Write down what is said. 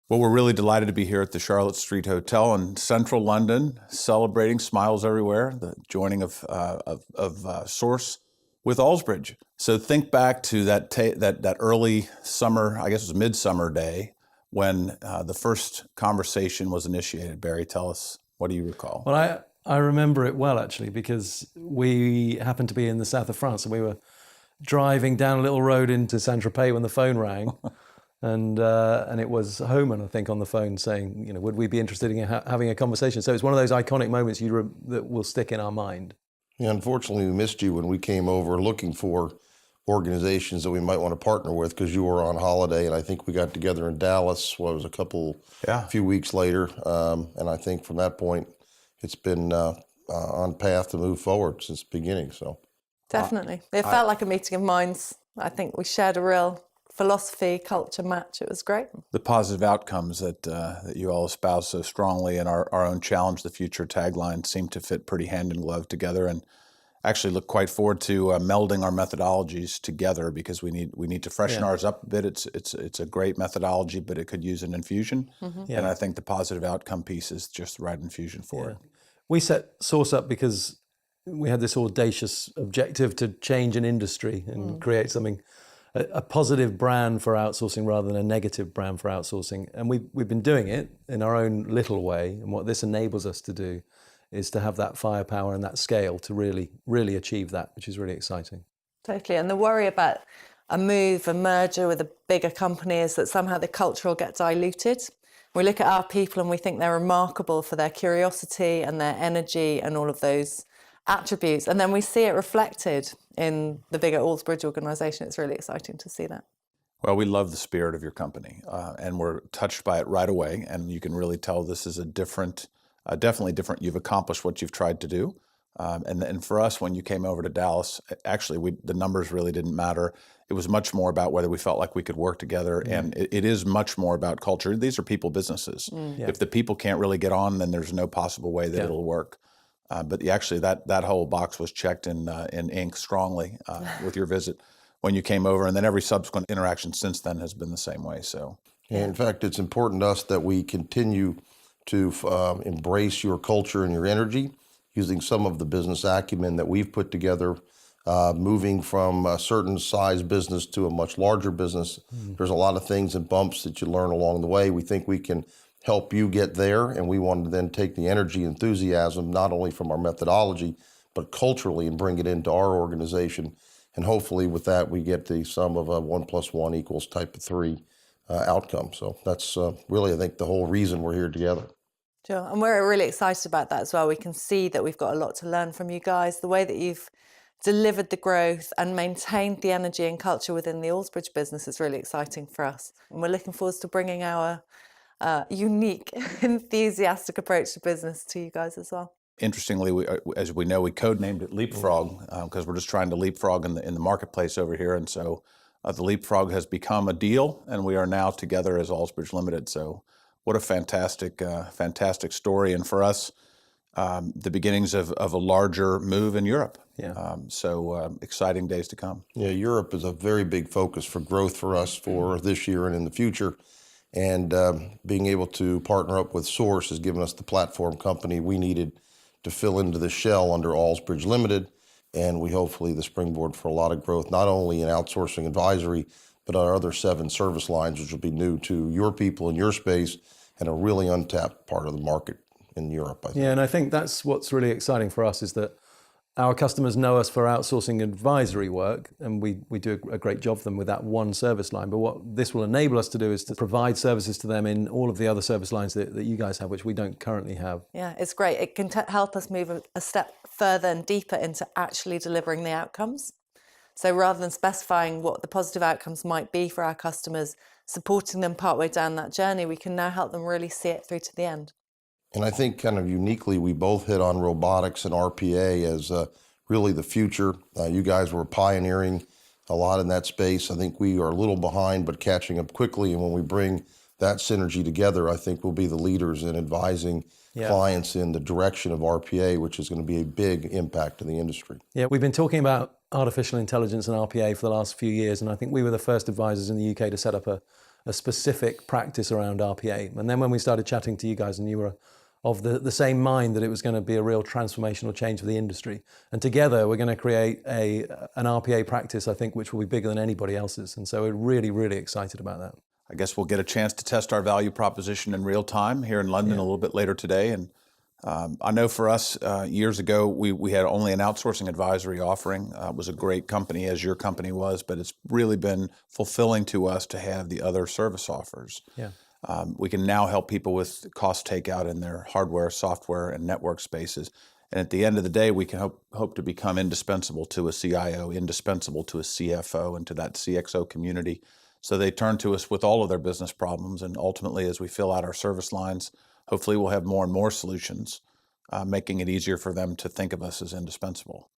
Well, we're really delighted to be here at the Charlotte Street Hotel in central London, celebrating smiles everywhere, the joining of Source with Alsbridge. So think back to that early summer, I guess it was midsummer day, when the first conversation was initiated. Barry, tell us, what do you recall? Well, I remember it well, actually, because we happened to be in the south of France and we were driving down a little road into Saint-Tropez when the phone rang. And it was Homan, I think, on the phone saying, would we be interested in having a conversation? So it's one of those iconic moments that will stick in our mind. Yeah, unfortunately, we missed you when we came over looking for organizations that we might want to partner with because you were on holiday, and I think we got together in Dallas, a few weeks later, and I think from that point, it's been on path to move forward since the beginning. So definitely. It felt like a meeting of minds. I think we shared a real philosophy, culture match. It was great. The positive outcomes that you all espouse so strongly and our own Challenge the Future tagline seem to fit pretty hand in glove together, and actually look quite forward to melding our methodologies together because we need to freshen ours up a bit. It's a great methodology, but it could use an infusion. Mm-hmm. And I think the positive outcome piece is just the right infusion for it. We set Source up because we had this audacious objective to change an industry and create something, a positive brand for outsourcing rather than a negative brand for outsourcing. And we've been doing it in our own little way. And what this enables us to do is to have that firepower and that scale to really, really achieve that, which is really exciting. Totally. And the worry about a merger with a bigger company is that somehow the culture will get diluted. We look at our people and we think they're remarkable for their curiosity and their energy and all of those attributes. And then we see it reflected in the bigger Alsbridge organisation. It's really exciting to see that. Well, we love the spirit of your company, and we're touched by it right away. And you can really tell this is a definitely different. You've accomplished what you've tried to do. And for us, when you came over to Dallas, actually, the numbers really didn't matter. It was much more about whether we felt like we could work together. And it is much more about culture. These are people businesses. If the people can't really get on, then there's no possible way that it'll work. But actually, that whole box was checked in ink strongly with your visit when you came over. And then every subsequent interaction since then has been the same way. So, in fact, it's important to us that we continue to embrace your culture and your energy, using some of the business acumen that we've put together, moving from a certain size business to a much larger business. There's a lot of things and bumps that you learn along the way. We think we can help you get there, and we want to then take the energy, enthusiasm, not only from our methodology, but culturally, and bring it into our organization. And hopefully with that, we get the sum of a 1 + 1 = type of 3 outcome. So that's really, I think, the whole reason we're here together. Sure, and we're really excited about that as well. We can see that we've got a lot to learn from you guys. The way that you've delivered the growth and maintained the energy and culture within the Alsbridge business is really exciting for us. And we're looking forward to bringing our unique, enthusiastic approach to business to you guys as well. Interestingly, as we know, we codenamed it Leapfrog because we're just trying to leapfrog in the marketplace over here. And so the Leapfrog has become a deal, and we are now together as Alsbridge Limited. So what a fantastic story. And for us, the beginnings of a larger move in Europe. Exciting days to come. Yeah, Europe is a very big focus for growth for us for this year and in the future. And being able to partner up with Source has given us the platform company we needed to fill into the shell under Alsbridge Limited. And we hopefully the springboard for a lot of growth, not only in outsourcing advisory, but our other 7 service lines, which will be new to your people in your space and a really untapped part of the market in Europe, I think. Yeah, and I think that's what's really exciting for us is that our customers know us for outsourcing advisory work, and we do a great job for them with that one service line. But what this will enable us to do is to provide services to them in all of the other service lines that you guys have, which we don't currently have. Yeah, it's great. It can help us move a step further and deeper into actually delivering the outcomes. So rather than specifying what the positive outcomes might be for our customers, supporting them partway down that journey, we can now help them really see it through to the end. And I think kind of uniquely, we both hit on robotics and RPA as really the future. You guys were pioneering a lot in that space. I think we are a little behind, but catching up quickly. And when we bring that synergy together, I think we'll be the leaders in advising clients in the direction of RPA, which is going to be a big impact to the industry. Yeah, we've been talking about artificial intelligence and RPA for the last few years, and I think we were the first advisors in the UK to set up a a specific practice around RPA. And then when we started chatting to you guys, and you were of the same mind that it was going to be a real transformational change for the industry. And together we're going to create an RPA practice, I think, which will be bigger than anybody else's. And so we're really, really excited about that. I guess we'll get a chance to test our value proposition in real time here in London a little bit later today. And I know for us, years ago, we had only an outsourcing advisory offering. It was a great company, as your company was, but it's really been fulfilling to us to have the other service offers. Yeah. We can now help people with cost takeout in their hardware, software, and network spaces. And at the end of the day, we can hope to become indispensable to a CIO, indispensable to a CFO, and to that CXO community. So they turn to us with all of their business problems. And ultimately, as we fill out our service lines, hopefully we'll have more and more solutions, making it easier for them to think of us as indispensable.